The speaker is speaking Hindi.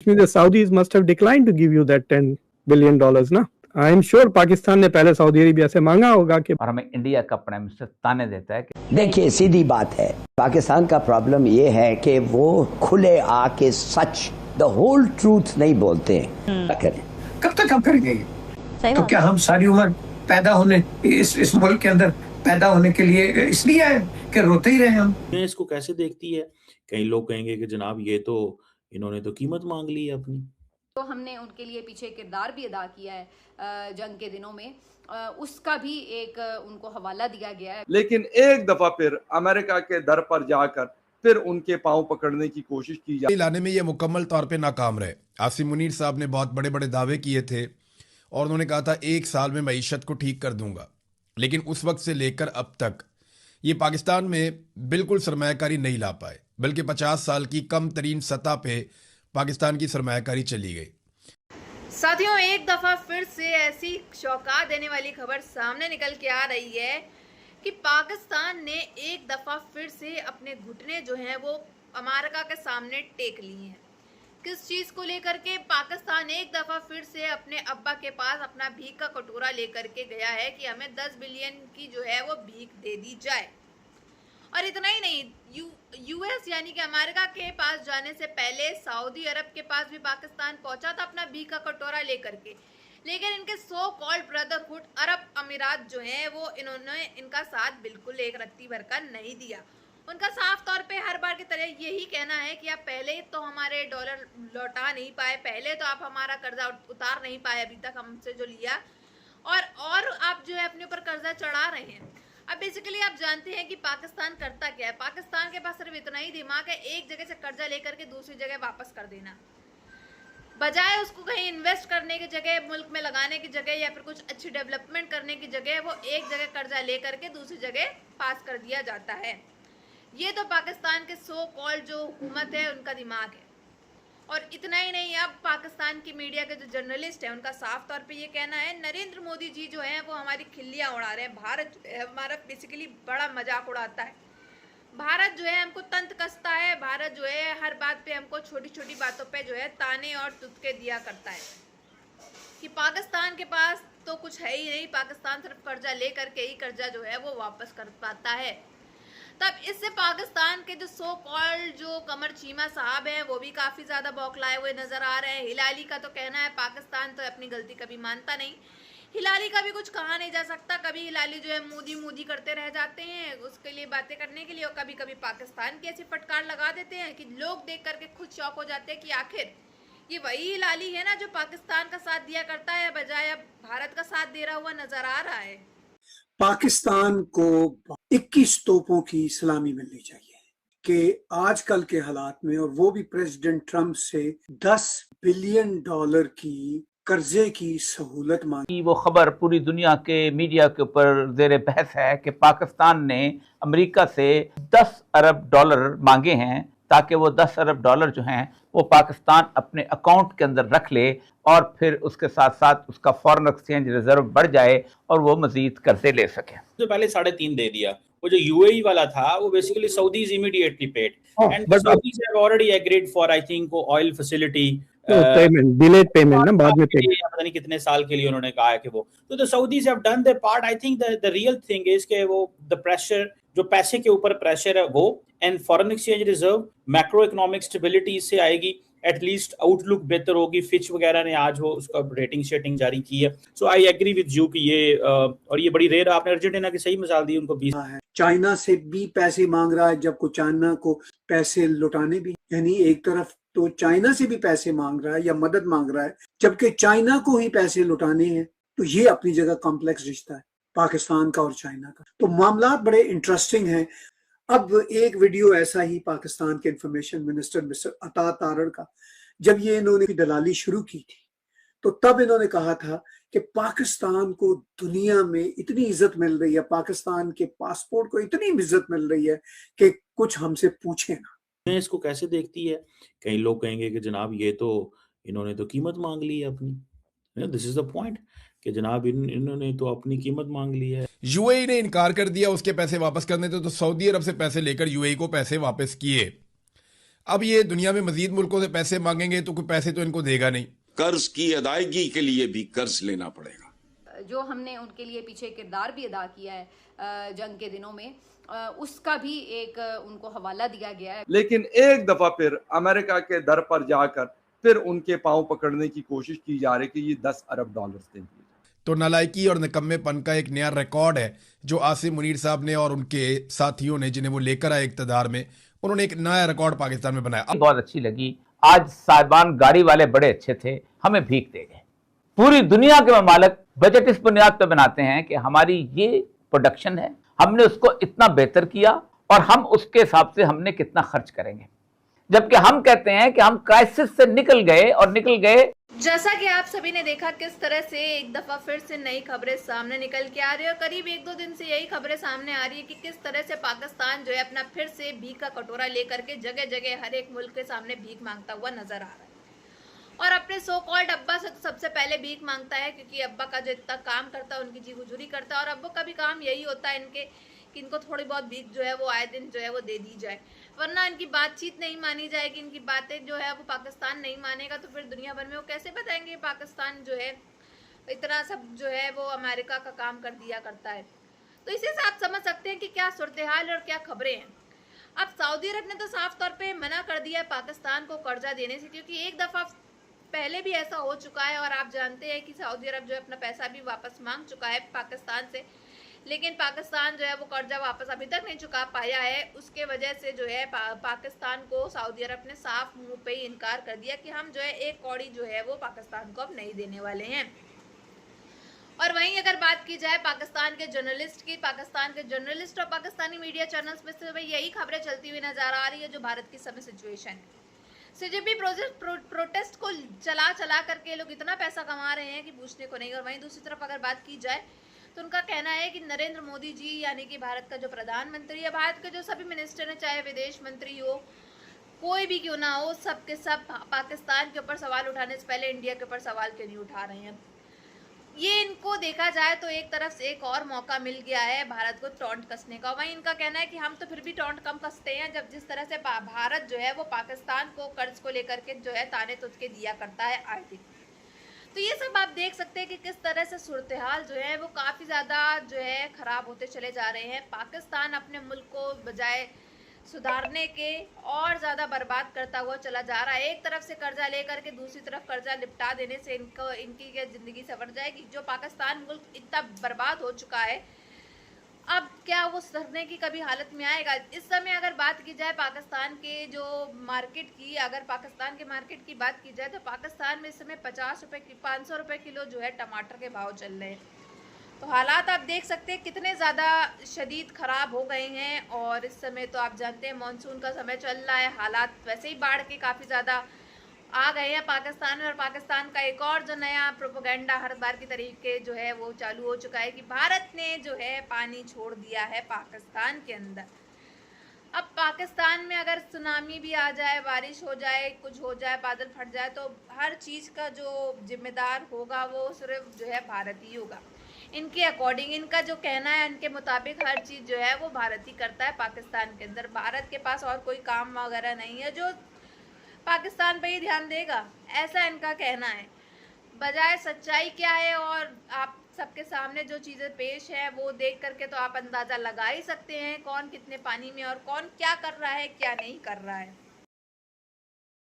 which means the Saudis must have declined to give you that $10 billion ना. आई एम श्योर पाकिस्तान ने पहले सऊदी अरेबिया से मांगा होगा कि, और हमें इंडिया का प्राइम मिनिस्टर ताने देता है कि देखिए सीधी बात है, पाकिस्तान का प्रॉब्लम ये है कि वो खुले आके सच द होल ट्रूथ नहीं बोलते हैं। करें कब तक हम करेंगे? तो क्या हम सारी उम्र पैदा होने इस मुल्क के अंदर पैदा होने के लिए इसलिए है कि रोते ही रहे हम? इसको कैसे देखती है? कई लोग कहेंगे कि जनाब ये तो इन्होंने तो कीमत मांग ली है अपनी। तो हमने उनके लिए पीछे किरदार भी अदा किया है जंग के दिनों में, उसका भी एक उनको हवाला दिया गया है। लेकिन एक दफा फिर अमेरिका के दर पर जाकर फिर उनके पांव पकड़ने की कोशिश की जाए, लाने में ये मुकम्मल तौर पे नाकाम रहे। आसिम मुनीर साहब ने बहुत बड़े बड़े दावे किए थे और उन्होंने कहा था 1 साल में मईशत को ठीक कर दूंगा, लेकिन उस वक्त से लेकर अब तक ये पाकिस्तान में बिल्कुल सरमायाकारी नहीं ला पाए, बल्कि 50 साल की कम तरीन सतह पे पाकिस्तान की सरमायाकारी चली गई। साथियों, एक दफा फिर से ऐसी चौंका देने वाली खबर सामने निकल के आ रही है कि पाकिस्तान ने एक दफा फिर से अपने घुटने जो हैं वो अमेरिका के सामने टेक लिए हैं। किस चीज को लेकर के? पाकिस्तान एक दफा फिर से अपने अब्बा के पास अपना भीख का कटोरा लेकर के गया है कि हमें 10 बिलियन की जो है वो भीख दे दी जाए। और इतना ही नहीं, यूएस यानी कि अमेरिका के पास जाने से पहले सऊदी अरब के पास भी पाकिस्तान पहुंचा था अपना भीख का कटोरा लेकर के, लेकिन इनके सो कॉल्ड ब्रदरहुड अरब अमीरात जो हैं वो इन्होंने इनका साथ बिल्कुल एक रत्ती भर का नहीं दिया। उनका साफ तौर पे हर बार की तरह यही कहना है कि आप पहले तो हमारे डॉलर लौटा नहीं पाए, पहले तो आप हमारा कर्जा उतार नहीं पाए अभी तक हमसे जो लिया, और आप जो है अपने ऊपर कर्जा चढ़ा रहे हैं। अब बेसिकली आप जानते हैं कि पाकिस्तान करता क्या है। पाकिस्तान के पास सिर्फ इतना ही दिमाग है, एक जगह से कर्जा लेकर के दूसरी जगह वापस कर देना, बजाय उसको कहीं इन्वेस्ट करने की जगह, मुल्क में लगाने की जगह या फिर कुछ अच्छी डेवलपमेंट करने की जगह वो एक जगह कर्जा लेकर के दूसरी जगह पास कर दिया जाता है। ये तो पाकिस्तान के सो कॉल्ड जो हुकूमत है उनका दिमाग है। और इतना ही नहीं, अब पाकिस्तान की मीडिया के जो जर्नलिस्ट हैं उनका साफ तौर पे ये कहना है नरेंद्र मोदी जी जो हैं वो हमारी खिल्लियाँ उड़ा रहे हैं, भारत हमारा बेसिकली बड़ा मजाक उड़ाता है, भारत जो है हमको तंत कसता है, भारत जो है हर बात पे हमको छोटी छोटी बातों पे जो है ताने और तुतके दिया करता है कि पाकिस्तान के पास तो कुछ है ही नहीं, पाकिस्तान सिर्फ कर्जा ले करके ही कर्जा जो है वो वापस कर पाता है। तब इससे पाकिस्तान के जो सो कॉल्ड जो कमर चीमा साहब हैं वो भी काफ़ी ज़्यादा बौखलाए हुए नज़र आ रहे हैं। हिलाली का तो कहना है पाकिस्तान तो अपनी गलती कभी मानता नहीं, हिलाली का भी कुछ कहा नहीं जा सकता। कभी हिलाली जो है मोदी मोदी करते रह जाते हैं उसके लिए बातें करने के लिए, और कभी कभी पाकिस्तान की ऐसी फटकार लगा देते हैं कि लोग देख करके खुद शौक हो जाते हैं कि आखिर ये वही हिलाली है ना जो पाकिस्तान का साथ दिया करता है, बजाय अब भारत का साथ दे रहा हुआ नजर आ रहा है। पाकिस्तान को 21 तोपों की सलामी मिलनी चाहिए कि आजकल के हालात में, और वो भी प्रेसिडेंट ट्रंप से 10 बिलियन डॉलर की कर्जे की सहूलत मांगी। वो खबर पूरी दुनिया के मीडिया के ऊपर ज़ेर बहस है कि पाकिस्तान ने अमेरिका से 10 अरब डॉलर मांगे हैं ताकि वो 10 अरब डॉलर जो हैं वो पाकिस्तान अपने अकाउंट के अंदर रख ले और फिर उसके साथ साथ उसका फॉरेन एक्सचेंज रिजर्व बढ़ जाए और वो मजीद कर्जे ले सके। तो पहले 3.5 दे दिया, वो जो यूएई वाला था वो basically Saudis immediately paid and Saudis have already agreed for I think oil facility payment, delayed payment ना, बाद में पेमेंट, पता नहीं कितने साल के लिए उन्होंने कहा है कि वो तो Saudis have done there part. I think the real thing is के वो द प्रेशर जो पैसे के ऊपर प्रेशर है वो and foreign exchange reserve, macro economic stability इससे आएगी, एटलीस्ट आउटलुक बेहतर होगी। फिच वगैरह ने आज वो उसका रेटिंग शेटिंग जारी की है। सो आई एग्री विद यू कि ये और ये बड़ी रेयर, आपने अर्जेंटीना की सही मिसाल दी, उनको 20 चाइना से भी पैसे मांग रहा है, जबकि चाइना को पैसे लौटाने भी, यानी एक तरफ तो चाइना से भी पैसे मांग रहा है या मदद मांग रहा है, जबकि चाइना को ही पैसे लौटाने हैं। तो ये अपनी जगह कॉम्प्लेक्स रिश्ता है पाकिस्तान का और चाइना का। तो मामला बड़े इंटरेस्टिंग हैं। अब एक वीडियो ऐसा ही पाकिस्तान के इंफॉर्मेशन मिनिस्टर मिस्टर अता तारड़ का, जब ये इन्होंने दलाली शुरू की थी तो तब इन्होंने कहा था कि पाकिस्तान को दुनिया में इतनी इज्जत मिल रही है, पाकिस्तान के पासपोर्ट को इतनी इज्जत मिल रही है कि कुछ हमसे पूछे ना। इसको कैसे देखती है? कई लोग कहेंगे कि जनाब ये तो इन्होंने तो कीमत मांग ली है अपनी। दिस इज द पॉइंट कि जनाब इन्होंने तो अपनी कीमत मांग ली है। यूएई ने इनकार कर दिया उसके पैसे वापस करने थे, तो सऊदी अरब से पैसे लेकर यूएई को पैसे वापस किए। अब ये दुनिया में मजीद मुल्कों से पैसे मांगेंगे तो कोई पैसे तो इनको देगा नहीं। कर्ज की अदायगी के लिए भी कर्ज लेना पड़ेगा। जो हमने उनके लिए पीछे किरदार भी अदा किया है जंग के दिनों में, उसका भी एक उनको हवाला दिया गया है। लेकिन एक दफा फिर अमेरिका के दर पर जाकर फिर उनके पांव पकड़ने की कोशिश की जा रही कि ये 10 अरब डॉलर देंगे। तो नालायकी और निकम्मेपन का एक नया रिकॉर्ड है जो आसिम मुनीर साहब ने और उनके साथियों ने, जिन्हें वो लेकर आए इक़्तिदार में, उन्होंने एक नया रिकॉर्ड पाकिस्तान में बनाया। बहुत अच्छी लगी। आज साहिबान गाड़ी वाले बड़े अच्छे थे, हमें भीख दे गए। पूरी दुनिया के ममालिक बजट इस बुनियाद पर बनाते हैं कि हमारी ये प्रोडक्शन है, हमने उसको इतना बेहतर किया और हम उसके हिसाब से हमने कितना खर्च करेंगे, जबकि हम कहते हैं कि हम क्राइसिस से निकल गए। जैसा कि आप सभी ने देखा किस तरह से एक दफा फिर से नई खबरें सामने निकल के आ रही है और करीब 1-2 दिन से यही खबरें सामने आ रही है कि किस तरह से पाकिस्तान जो है अपना फिर से भीख का कटोरा लेकर के जगह जगह हर एक मुल्क के सामने भीख मांगता हुआ नजर आ रहा है और अपने सो कॉल्ड अब्बा से तो सबसे पहले भीख मांगता है, क्योंकि अब्बा का जो इतना काम करता है उनकी जी गुजरी करता है और अब्बा का भी काम यही होता है इनके कि इनको थोड़ी बहुत भीख जो है वो आए दिन जो है वो दे दी जाए, वरना इनकी बातचीत नहीं मानी जाएगी, इनकी बातें जो है वो पाकिस्तान नहीं मानेगा तो फिर दुनिया भर में वो कैसे बताएंगे पाकिस्तान जो है इतना सब जो है वो अमेरिका का काम कर दिया करता है। तो इसी से आप समझ सकते हैं कि क्या सूरत हाल और क्या खबरें हैं। अब सऊदी अरब ने तो साफ तौर पे मना कर दिया है पाकिस्तान को कर्जा देने से, क्योंकि एक दफ़ा पहले भी ऐसा हो चुका है और आप जानते हैं कि सऊदी अरब जो है अपना पैसा भी वापस मांग चुका है पाकिस्तान से, लेकिन पाकिस्तान जो है वो कर्जा वापस अभी तक नहीं चुका पाया है। उसके वजह से जो है पाकिस्तान को सऊदी अरब ने साफ मुंह पे ही इनकार कर दिया कि हम जो है एक कौड़ी जो है वो पाकिस्तान को अब नहीं देने वाले हैं। और वहीं अगर बात की जाए पाकिस्तान के जर्नलिस्ट की, पाकिस्तान के जर्नलिस्ट और पाकिस्तानी मीडिया चैनल्स में से यही खबरें चलती हुई नजर आ रही है जो भारत की समय सिचुएशन है। सीजेपी प्रोटेस्ट को चला करके लोग इतना पैसा कमा रहे हैं कि पूछने को नहीं। और वहीं दूसरी तरफ अगर बात की जाए तो उनका कहना है कि नरेंद्र मोदी जी यानी कि भारत का जो प्रधानमंत्री है, भारत के जो सभी मिनिस्टर हैं, चाहे विदेश मंत्री हो कोई भी क्यों ना हो, सब के सब पाकिस्तान के ऊपर सवाल उठाने से पहले इंडिया के ऊपर सवाल क्यों नहीं उठा रहे हैं। ये इनको देखा जाए तो एक तरफ से एक और मौका मिल गया है भारत को टॉन्ट कसने का। वहीं इनका कहना है कि हम तो फिर भी टॉन्ट कम कसते हैं जब जिस तरह से भारत जो है वो पाकिस्तान को कर्ज को लेकर के जो है ताने तुझके दिया करता है आए दिन। तो ये सब आप देख सकते हैं कि किस तरह से सूरत हाल जो है वो काफ़ी ज़्यादा जो है ख़राब होते चले जा रहे हैं। पाकिस्तान अपने मुल्क को बजाय सुधारने के और ज़्यादा बर्बाद करता हुआ चला जा रहा है। एक तरफ से कर्जा लेकर के दूसरी तरफ कर्जा निपटा देने से इनकी क्या ज़िंदगी संवर जाएगी। जो पाकिस्तान मुल्क इतना बर्बाद हो चुका है, अब क्या वो सुधरने की कभी हालत में आएगा। इस समय अगर बात की जाए पाकिस्तान के जो मार्केट की, अगर पाकिस्तान के मार्केट की बात की जाए तो पाकिस्तान में इस समय 500 रुपये किलो जो है टमाटर के भाव चल रहे हैं। तो हालात आप देख सकते हैं कितने ज़्यादा शदीद ख़राब हो गए हैं। और इस समय तो आप जानते हैं मानसून का समय चल रहा है, हालात वैसे ही बाढ़ के काफ़ी ज़्यादा आ गए हैं पाकिस्तान में। और पाकिस्तान का एक और जो नया प्रोपेगेंडा हर बार की तरीके जो है वो चालू हो चुका है कि भारत ने जो है पानी छोड़ दिया है पाकिस्तान के अंदर। अब पाकिस्तान में अगर सुनामी भी आ जाए, बारिश हो जाए, कुछ हो जाए, बादल फट जाए, तो हर चीज़ का जो जिम्मेदार होगा वो सिर्फ जो है भारत ही होगा। इनके अकॉर्डिंग, इनका जो कहना है, इनके मुताबिक हर चीज़ जो है वो भारत ही करता है पाकिस्तान के अंदर। भारत के पास और कोई काम वगैरह नहीं है जो पाकिस्तान पे ही ध्यान देगा, ऐसा इनका कहना है। बजाय सच्चाई क्या है और आप सबके सामने जो चीज़ें पेश है वो देख करके तो आप अंदाज़ा लगा ही सकते हैं कौन कितने पानी में और कौन क्या कर रहा है क्या नहीं कर रहा है।